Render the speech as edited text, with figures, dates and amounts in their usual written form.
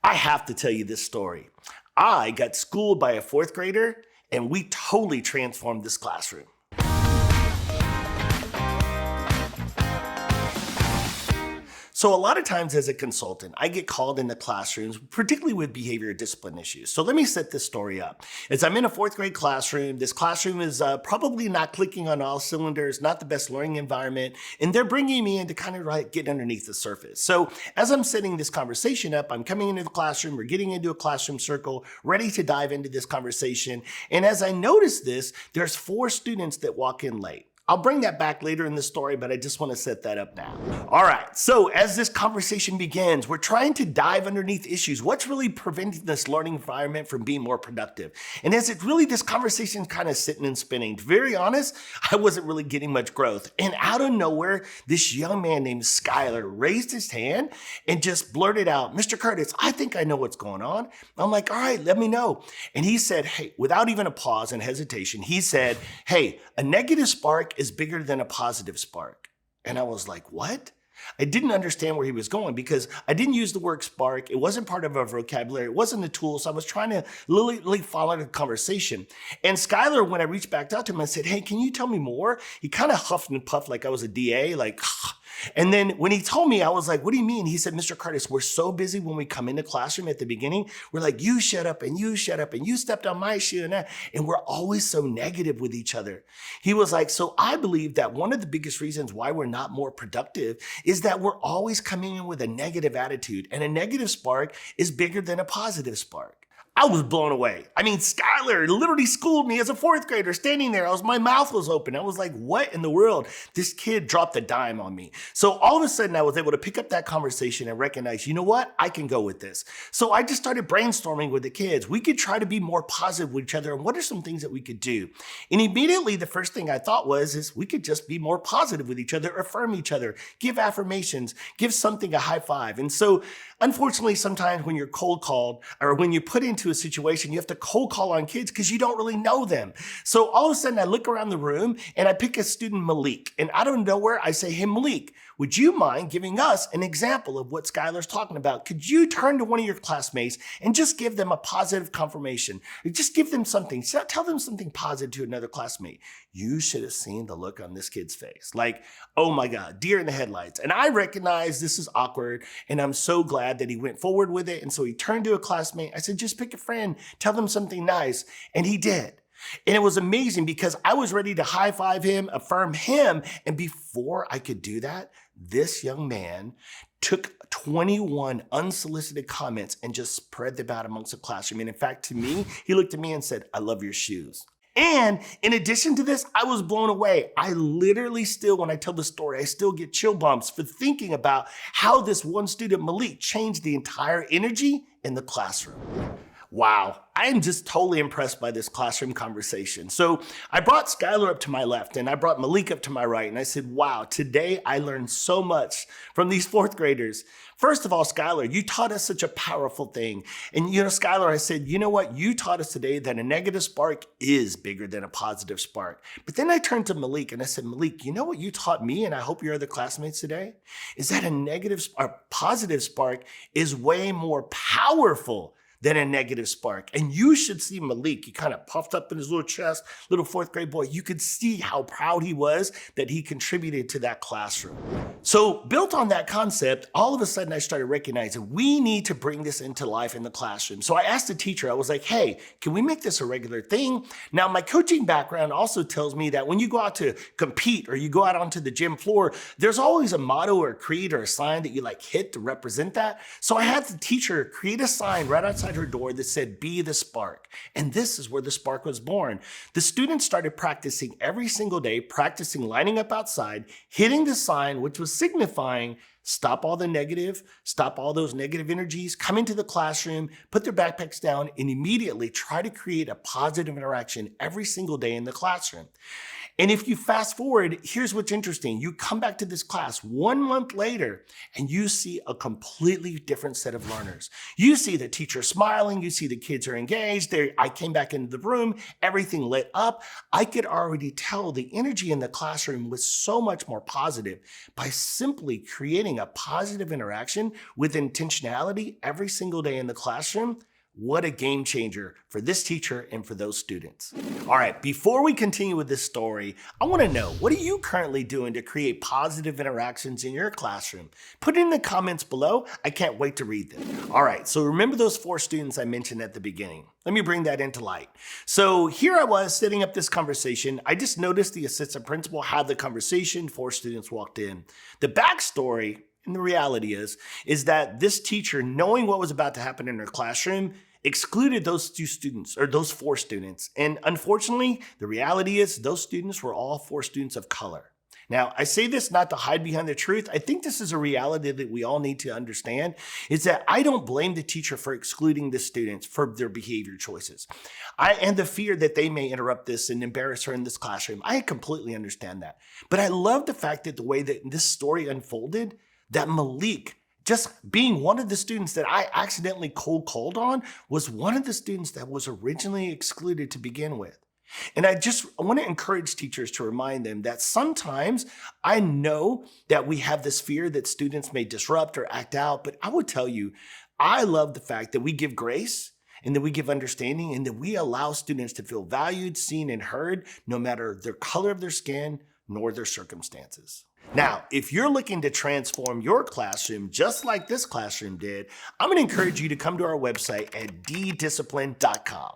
I have to tell you this story. I got schooled by a fourth grader, and we totally transformed this classroom. So a lot of times as a consultant, I get called into classrooms, particularly with behavior discipline issues. So let me set this story up. As I'm in a fourth grade classroom, this classroom is probably not clicking on all cylinders, not the best learning environment, and they're bringing me in to kind of get underneath the surface. So as I'm setting this conversation up, I'm coming into the classroom, we're getting into a classroom circle, ready to dive into this conversation. And as I notice this, there's 4 students that walk in late. I'll bring that back later in the story, but I just want to set that up now. All right, so as this conversation begins, we're trying to dive underneath issues. What's really preventing this learning environment from being more productive? And as this conversation kind of sitting and spinning, to be very honest, I wasn't really getting much growth. And out of nowhere, this young man named Skyler raised his hand and just blurted out, "Mr. Curtis, I think I know what's going on." I'm like, "All right, let me know." And he said, hey, without even a pause and hesitation, he said, "Hey, a negative spark is bigger than a positive spark." And I was like, what? I didn't understand where he was going because I didn't use the word spark. It wasn't part of our vocabulary. It wasn't a tool. So I was trying to literally follow the conversation. And Skyler, when I reached back out to him, I said, "Hey, can you tell me more?" He kind of huffed and puffed like I was a DA, like, and then when he told me, I was like, "What do you mean?" He said, "Mr. Curtis, we're so busy when we come into classroom at the beginning. We're like, you shut up and you shut up and you stepped on my shoe and that. And we're always so negative with each other." He was like, "So I believe that one of the biggest reasons why we're not more productive is that we're always coming in with a negative attitude. And a negative spark is bigger than a positive spark." I was blown away. I mean, Skyler literally schooled me as a fourth grader standing there. My mouth was open. I was like, what in the world? This kid dropped a dime on me. So all of a sudden I was able to pick up that conversation and recognize, you know what? I can go with this. So I just started brainstorming with the kids. We could try to be more positive with each other. And what are some things that we could do? And immediately the first thing I thought is we could just be more positive with each other, affirm each other, give affirmations, give something a high five. And so unfortunately, sometimes when you're cold called or when you put into a situation, you have to cold call on kids because you don't really know them. So all of a sudden I look around the room and I pick a student, Malik, and out of nowhere I say, "Hey, Malik, would you mind giving us an example of what Skyler's talking about? Could you turn to one of your classmates and just give them a positive confirmation? Or just give them something, tell them something positive to another classmate." You should have seen the look on this kid's face. Like, oh my God, deer in the headlights. And I recognize this is awkward, and I'm so glad that he went forward with it. And so he turned to a classmate. I said, "Just pick a friend, tell them something nice." And he did. And it was amazing because I was ready to high five him, affirm him. And before I could do that, this young man took 21 unsolicited comments and just spread them out amongst the classroom. And in fact, to me, he looked at me and said, "I love your shoes." And in addition to this, I was blown away. I literally still, when I tell the story, I still get chill bumps for thinking about how this one student, Malik, changed the entire energy in the classroom. Wow, I am just totally impressed by this classroom conversation. So I brought Skyler up to my left and I brought Malik up to my right. And I said, wow, today I learned so much from these fourth graders. First of all, Skyler, you taught us such a powerful thing. And Skyler, I said, you know what? You taught us today that a negative spark is bigger than a positive spark. But then I turned to Malik and I said, "Malik, you know what you taught me, and I hope your other classmates today, is that a positive spark is way more powerful than a negative spark." And you should see Malik. He kind of puffed up in his little chest, little fourth grade boy. You could see how proud he was that he contributed to that classroom. So built on that concept, all of a sudden I started recognizing we need to bring this into life in the classroom. So I asked the teacher, I was like, "Hey, can we make this a regular thing?" Now, my coaching background also tells me that when you go out to compete or you go out onto the gym floor, there's always a motto or a creed or a sign that you hit to represent that. So I had the teacher create a sign right outside her door that said, "Be the spark." And this is where the spark was born. The students started practicing every single day, practicing lining up outside, hitting the sign, which was signifying stop all the negative, stop all those negative energies, come into the classroom, put their backpacks down, and immediately try to create a positive interaction every single day in the classroom. And if you fast forward, here's what's interesting. You come back to this class 1 month later and you see a completely different set of learners. You see the teacher smiling, you see the kids are engaged. I came back into the room, everything lit up. I could already tell the energy in the classroom was so much more positive by simply creating a positive interaction with intentionality every single day in the classroom, what a game changer for this teacher and for those students. All right, before we continue with this story, I want to know, what are you currently doing to create positive interactions in your classroom? Put it in the comments below. I can't wait to read them. All right, so remember those 4 students I mentioned at the beginning. Let me bring that into light. So here I was setting up this conversation. I just noticed the assistant principal had the conversation. 4 students walked in. The backstory, and the reality is that this teacher, knowing what was about to happen in her classroom, excluded those 2 students, or those 4 students. And unfortunately, the reality is those students were all 4 students of color. Now, I say this not to hide behind the truth. I think this is a reality that we all need to understand, is that I don't blame the teacher for excluding the students for their behavior choices. And the fear that they may interrupt this and embarrass her in this classroom. I completely understand that. But I love the fact that the way that this story unfolded, that Malik, just being one of the students that I accidentally cold called on, was one of the students that was originally excluded to begin with. And I want to encourage teachers to remind them that sometimes I know that we have this fear that students may disrupt or act out, but I would tell you, I love the fact that we give grace and that we give understanding and that we allow students to feel valued, seen, and heard, no matter their color of their skin nor their circumstances. Now, if you're looking to transform your classroom just like this classroom did, I'm going to encourage you to come to our website at ddiscipline.com.